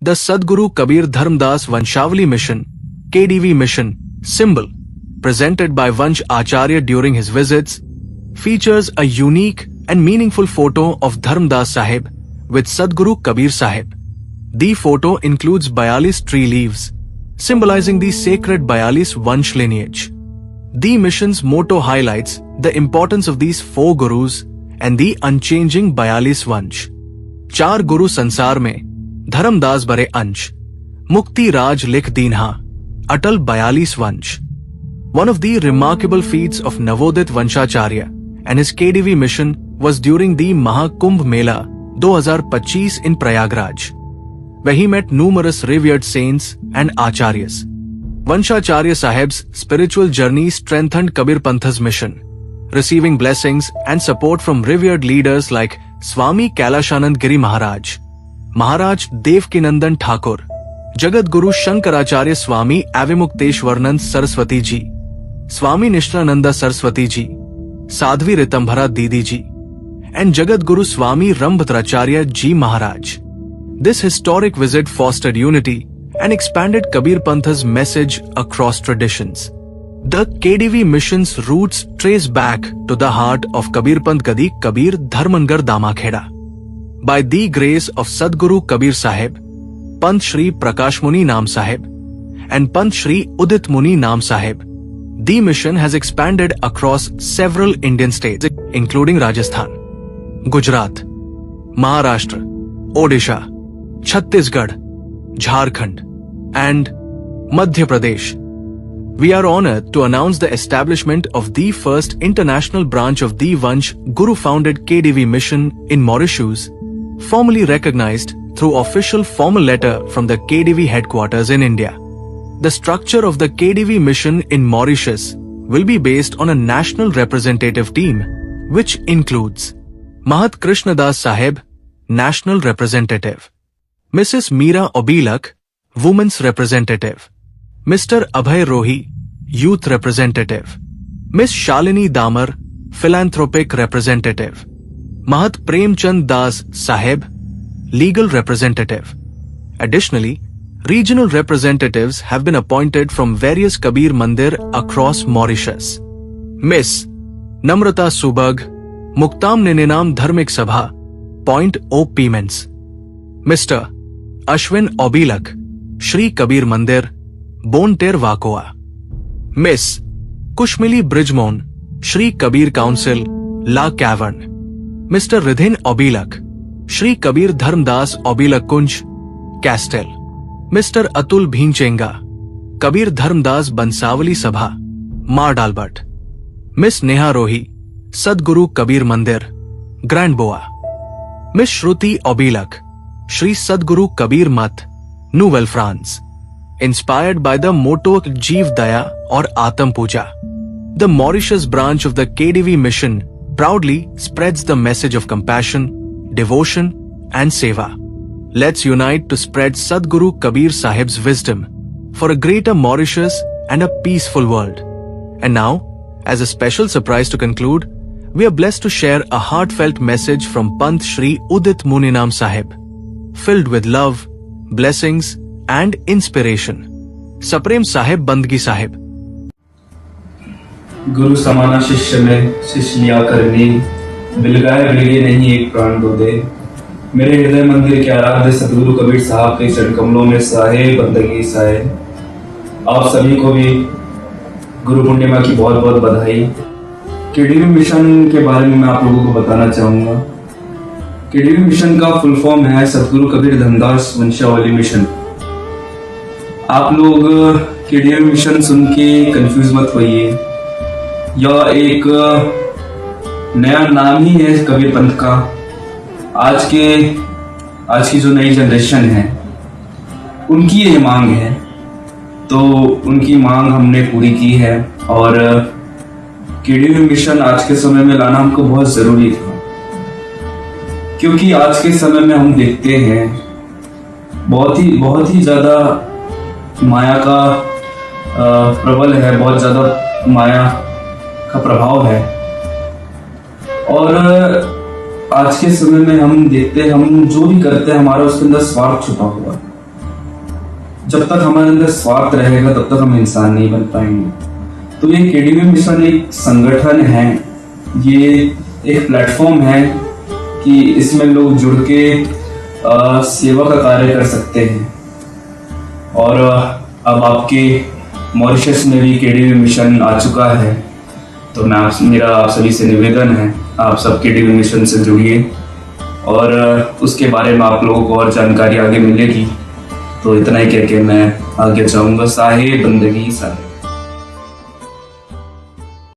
The Sadguru Kabir Dharmdas Vanshawali Mission, KDV Mission, symbol, presented by Vansh Acharya during his visits, features a unique and meaningful photo of Dharmdas Sahib with Sadguru Kabir Sahib. The photo includes 42 tree leaves, symbolizing the sacred 42 Vansh lineage. The mission's motto highlights the importance of these 4 gurus and the unchanging 42 Vansh. 4 गुरु संसार में धर्मदास बरे अंश, मुक्ति राज लिख दीन्हा, अटल 42 वंश. One of the remarkable feats of Navodit Vanshacharya and his KDV mission was during the Mahakumbh Mela 2025 in Prayagraj, where he met numerous revered saints and acharyas. Vanshacharya Sahib's spiritual journey strengthened Kabir Pantha's mission, receiving blessings and support from revered leaders like Swami Kailashanand Giri Maharaj, Maharaj Devkinandan Thakur, Jagat Guru Shankaracharya Swami Avimukteshwaranand Saraswati Ji, Swami Nishrananda Saraswati Ji, Sadhvi Ritambhara Didi Ji, and Jagat Guru Swami Rambhadracharya Ji Maharaj. This historic visit fostered unity and expanded Kabir Pantha's message across traditions. The KDV mission's roots trace back to the heart of Kabir Panth Gadi Kabir Dharmangar Damakheda. By the grace of Sadguru Kabir Sahib, Panth Shri Prakash Muni Naam Sahib, and Panth Shri Udit Muni Naam Sahib, the mission has expanded across several Indian states, including Rajasthan, Gujarat, Maharashtra, Odisha, Chhattisgarh, Jharkhand, and Madhya Pradesh. We are honored to announce the establishment of the first international branch of the Vansh Guru-founded KDV mission in Mauritius, formally recognized through official formal letter from the KDV headquarters in India. The structure of the KDV mission in Mauritius will be based on a national representative team, which includes Mahat Krishnadas Sahib, National Representative, Mrs. Meera Obilak, Women's Representative, Mr. Abhay Rohi, Youth Representative, Ms. Shalini Damar, Philanthropic Representative, Mahat Premchand Das Sahib, Legal Representative. Additionally, regional representatives have been appointed from various Kabir Mandir across Mauritius. Ms. Namrata Subag, Muktam Ninenam Dharmik Sabha, Point O Payments. Mr. Ashwin Obilak, Shri Kabir Mandir, Bonter Vakoa. Miss Kushmili Brijmon, Shri Kabir Council, La Cavern. Mr. Ridhin Obilak, Shri Kabir Dharmdas Obilak Kunj, Castell. Mr. Atul Bhinchenga, Kabir Dharmdas Bansawali Sabha, Mar Dalbat. Miss Neha Rohi, Sadguru Kabir Mandir, Grand Boa. Miss Shruti Obilak, Shri Sadguru Kabir Mat, Nouvelle France. Inspired by the motto Jeev Daya or Atam Puja, the Mauritius branch of the KDV mission proudly spreads the message of compassion, devotion, and seva. Let's unite to spread Sadguru Kabir Sahib's wisdom for a greater Mauritius and a peaceful world. And now, as a special surprise to conclude, we are blessed to share a heartfelt message from Panth Shri Udit Muni Naam Sahib, filled with love, blessings, and inspiration. Saprem Sahib Bandgi Sahib. गुरु समाना शिष्य में शिष्य लिया करनी, बिलगाए बिलगे नहीं एक प्राण दो दे। मेरे हृदय मंदिर के आराध्य सदगुरु कबीर साहब के चरण कमलों में साहे बंदगी साहे। आप सभी को भी गुरु पूर्णिमा की बहुत बहुत बधाई। केडीवी मिशन के बारे में मैं आप लोगों को बताना चाहूंगा। केडीवी मिशन का फुल फॉर्म है सदगुरु कबीर धर्मदास वंशावली मिशन। आप लोग केडीवी मिशन सुन के कंफ्यूज मत होइए, यह एक नया नाम ही है कबीर पंथ का। आज की जो नई जनरेशन है उनकी ये मांग है, तो उनकी मांग हमने पूरी की है और केडीवी मिशन आज के समय में लाना हमको बहुत जरूरी था, क्योंकि आज के समय में हम देखते हैं बहुत ही ज्यादा माया का प्रबल है, बहुत ज्यादा माया का प्रभाव है। और आज के समय में हम देखते हैं, हम जो भी करते हैं हमारा उसके अंदर स्वार्थ छुपा हुआ है। जब तक हमारे अंदर स्वार्थ रहेगा तब तक हम इंसान नहीं बन पाएंगे। तो ये केडीवी मिशन एक संगठन है, ये एक प्लेटफॉर्म है कि इसमें लोग जुड़ के सेवा का कार्य कर सकते हैं। और अब आपके मॉरिशस में भी केडीवी मिशन आ चुका है, तो मेरा आप सभी से निवेदन है, आप सब केडीवी मिशन से जुड़िए और उसके बारे में आप लोगों को और जानकारी आगे मिलेगी। तो इतना ही कह के मैं आगे जाऊंगा। साहे बंदगी साहे।